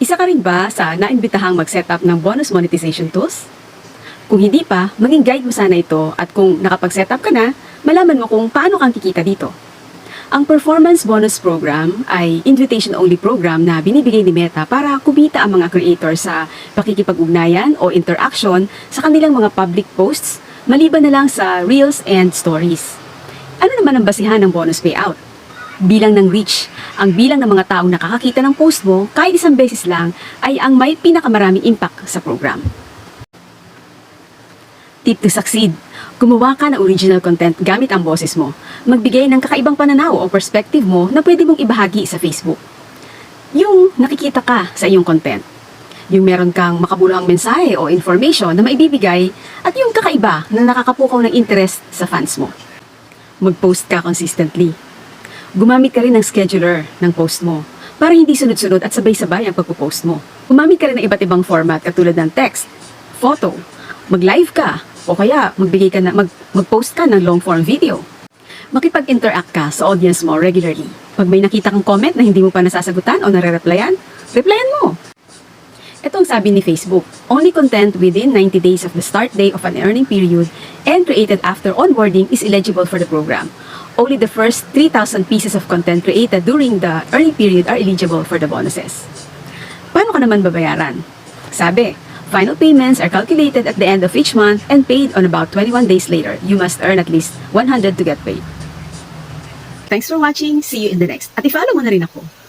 Isa ka rin ba sa naimbitahang mag-setup ng bonus monetization tools? Kung hindi pa, maging guide mo sana ito at kung nakapag-setup ka na, malaman mo kung paano kang kikita dito. Ang Performance Bonus Program ay invitation-only program na binibigay ni Meta para kumita ang mga creator sa pakikipag-ugnayan o interaction sa kanilang mga public posts, maliban na lang sa Reels and Stories. Ano naman ang basihan ng bonus payout? Bilang ng reach, ang bilang ng mga taong nakakakita ng post mo kahit isang beses lang ay ang may pinakamaraming impact sa program. Tip to succeed. Gumawa ka ng original content gamit ang boses mo. Magbigay ng kakaibang pananaw o perspective mo na pwede mong ibahagi sa Facebook. Yung nakikita ka sa iyong content. Yung meron kang makabuluhang mensahe o information na maibibigay at yung kakaiba na nakakapukaw ng interest sa fans mo. Mag-post ka consistently. Gumamit ka rin ng scheduler ng post mo para hindi sunod-sunod at sabay-sabay ang pagpo-post mo. Gumamit ka rin ng iba't ibang format katulad ng text, photo, mag-live ka, o kaya mag-post ka ng long-form video. Makipag-interact ka sa audience mo regularly. Pag may nakita kang comment na hindi mo pa nasasagutan o nare-replyan, replyan mo. Ito ang sabi ni Facebook, only content within 90 days of the start day of an earning period and created after onboarding is eligible for the program. Only the first 3,000 pieces of content created during the earning period are eligible for the bonuses. Paano ka naman babayaran? Sabi, final payments are calculated at the end of each month and paid on about 21 days later. You must earn at least 100 to get paid. Thanks for watching. See you in the next. At i-follow mo na rin ako.